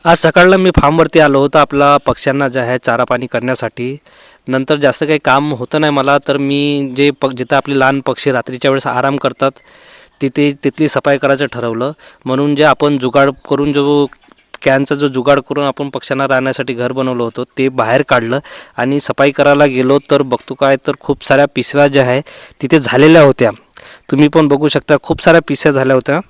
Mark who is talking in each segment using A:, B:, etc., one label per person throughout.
A: आज सकाळला मी फार्मवरती आलो होतो आपला पक्ष्यांना जे आहे चारा पाणी करण्यासाठी. नंतर जास्त काही काम होतं नाही मला, तर मी जिथं आपले लहान पक्षी रात्रीच्या वेळेस आराम करतात तिथली सफाई करायचं ठरवलं. म्हणून जे आपण जुगाड करून कॅनचा जुगाड करून आपण पक्ष्यांना राहण्यासाठी घर बनवलं होतं ते बाहेर काढलं आणि सफाई करायला गेलो तर बघतो काय तर खूप साऱ्या पिशव्या ज्या आहे तिथे झालेल्या होत्या. तुम्ही पण बघू शकता खूप साऱ्या पिशव्या झाल्या होत्या.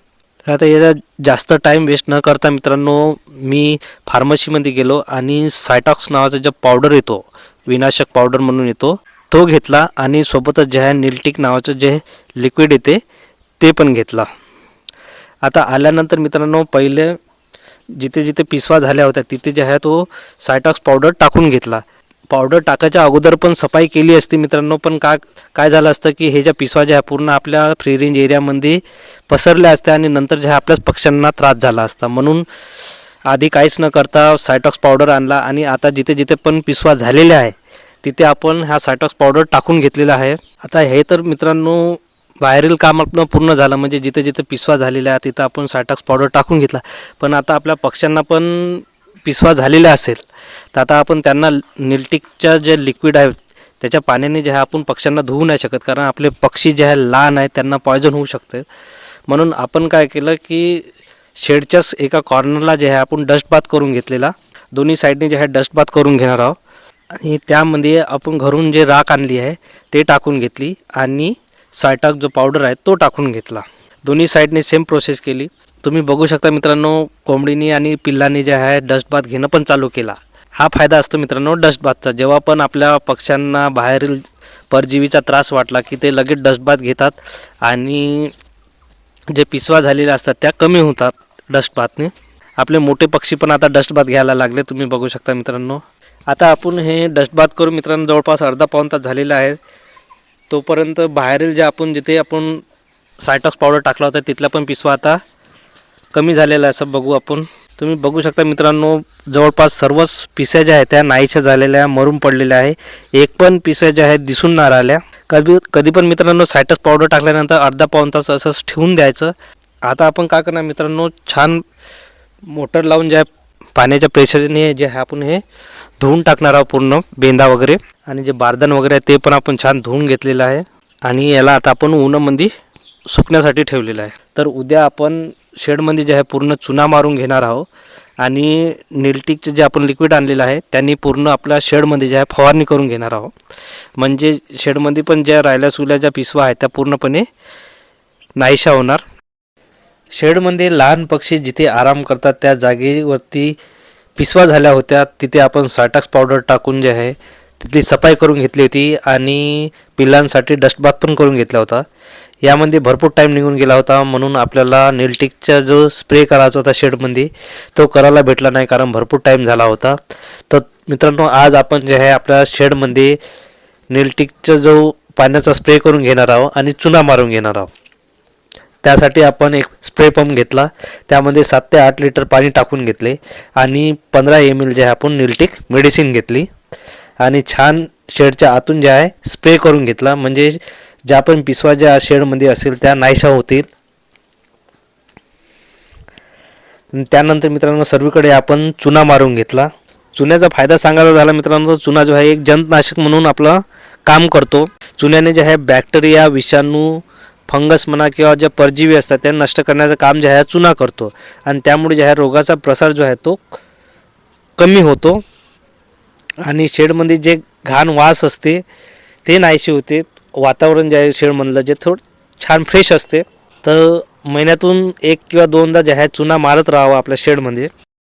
A: आता याचा जास्त टाईम वेस्ट न करता मित्रांनो, मी फार्मसीमध्ये गेलो आणि सायटॉक्स नावाचा जो पावडर येतो, विनाशक पावडर म्हणून येतो, तो घेतला आणि सोबतच जे आहे निलटिक नावाचं जे लिक्विड येते ते पण घेतला. आता आल्यानंतर मित्रांनो, पहिले जिथे जिथे पिशव्या झाल्या होत्या तिथे जे आहे तो सायटॉक्स पावडर टाकून घेतला. पावडर टाकायच्या अगोदर पण सफाई केली असती मित्रांनो, पण काय झालं असतं की हे ज्या पिशव्या ज्या पूर्ण आपल्या फ्री रेंज एरियामध्ये पसरल्या असत्या आणि नंतर जे आपल्याच पक्ष्यांना त्रास झाला असता. म्हणून आधी काहीच न करता सायटॉक्स पावडर आणला आणि आता जिथे जिथे पण पिशव्या झालेल्या आहे तिथे आपण हा सायटॉक्स पावडर टाकून घेतलेला आहे. आता हे तर मित्रांनो बाहेरील काम आपलं पूर्ण झालं, म्हणजे जिथे जिथे पिशव्या झालेल्या आहेत तिथं आपण सायटॉक्स पावडर टाकून घेतला. पण आता आपल्या पक्ष्यांना पण पिशव्या झालेल्या असेल तर आता आपण त्यांना निलटिकच्या जे लिक्विड आहे त्याच्या पाण्याने जे आहे आपण पक्ष्यांना धुवू नाही शकत, कारण आपले पक्षी जे आहे लहान आहेत त्यांना पॉयझन होऊ शकते. म्हणून आपण काय केलं की शेडच्याच एका कॉर्नरला जे आहे आपण डस्ट बाथ करून घेतलेला. दोन्ही साईडने जे आहे डस्ट बाथ करून घेणार आहोत आणि त्यामध्ये आपण घरून जे राख आणली आहे ते टाकून घेतली आणि सायटॉक्स जो पावडर आहे तो टाकून घेतला. दोन्ही साईडने सेम प्रोसेस केली. तुम्ही बघू शकता मित्रांनो, कोंबडीनी आणि पिल्लांनी जे आहे डस्ट बाथ घेणं पण चालू केला. हा फायदा असतो मित्रांनो डस्ट बाथचा. जेव्हा पण आपल्या पक्ष्यांना बाहेरील परजीवीचा त्रास वाटला की ते लगेच डस्ट बाथ घेतात आणि जे पिशव्या झालेल्या असतात त्या कमी होतात डस्ट बाथने. आपले मोठे पक्षी पण आता डस्ट बाथ घ्यायला लागले, तुम्ही बघू शकता मित्रांनो. आता आपण हे डस्ट बाथ करून मित्रांनो जवळपास अर्धा पाऊण तास झालेला आहे. तोपर्यंत बाहेरील जे आपण जिथे आपण सायटॉक्स पावडर टाकला होता तिथल्या पण पिशव्या आता कमी झालेला आहे असं बघू आपण. तुम्ही बघू शकता मित्रांनो, जवळपास सर्वच पिशव्या ज्या आहेत त्या नाहीशा झालेल्या, मरून पडलेल्या आहे. एक पण पिशव्या ज्या आहेत दिसून नाही राहिल्या. कधी पण मित्रांनो सायटॉक्स पावडर टाकल्यानंतर अर्धा पाऊण तास असंच ठेवून द्यायचं. आता आपण काय करणार मित्रांनो, छान मोटर लावून ज्या पाण्याच्या प्रेशरने जे आहे आपण हे धुवून टाकणार आहोत पूर्ण बेंदा वगैरे, आणि जे बारदान वगैरे आहे ते पण आपण छान धुवून घेतलेलं आहे आणि याला आता आपण उन्हामध्ये सुकण्यासाठी ठेवलेलं आहे. तर उद्या आपण शेडमध्ये जे आहे पूर्ण चुना मारून घेणार आहोत आणि निलटिकचे जे आपण लिक्विड आणलेलं आहे त्यांनी पूर्ण आपल्या शेडमध्ये जे आहे फवारणी करून घेणार आहोत. म्हणजे शेडमध्ये पण ज्या राहिल्या सुल्या ज्या पिशव्या आहेत त्या पूर्णपणे नाहीशा होणार. शेडमध्ये लहान पक्षी जिथे आराम करतात त्या जागेवरती पिशव्या झाल्या होत्या, तिथे आपण सायटॉक्स पावडर टाकून जे आहे तिथली सफाई करून घेतली होती आणि पिल्लांसाठी डस्ट बाथ पण करून घेतला होता. यामध्ये भरपूर टाईम निघून गेला होता, म्हणून आपल्याला निलटिकचा जो स्प्रे करायचा होता शेडमध्ये तो करायला भेटला नाही, कारण भरपूर टाईम झाला होता. तर मित्रांनो, आज आपण जे आहे आपल्या शेडमध्ये निलटिकचा जो पाण्याचा स्प्रे करून घेणार आहोत आणि चुना मारून घेणार आहोत. त्यासाठी आपण एक स्प्रे पंप घेतला, त्यामध्ये 7 ते 8 लिटर पाणी टाकून घेतले आणि 15 ml जे आहे आपण निलटिक मेडिसिन घेतली आणि छान शेडच्या आतून जे आहे स्प्रे करून घेतला. म्हणजे ज्या पण पिशव्या ज्या शेडमध्ये असेल त्या नाहीशा होतील. त्यानंतर मित्रांनो सर्वीकडे आपण चुना मारून घेतला. चुन्याचा फायदा सांगायचा झाला मित्रांनो, चुना जो आहे एक जंतनाशक म्हणून आपलं काम करतो. चुन्याने जे आहे बॅक्टेरिया, विषाणू, फंगस म्हणा किंवा ज्या परजीवी असतात त्या नष्ट करण्याचं काम जे आहे चुना करतो आणि त्यामुळे जे आहे रोगाचा प्रसार जो आहे तो कमी होतो आणि शेडमध्ये जे घाण वास असते ते नाहीसे होते. वातावरण जे आहे शेडमधलं जे थोडं छान फ्रेश असते. तर महिन्यातून 1 किंवा 2दा जे आहे चुना मारत राहावं आपल्या शेडमध्ये.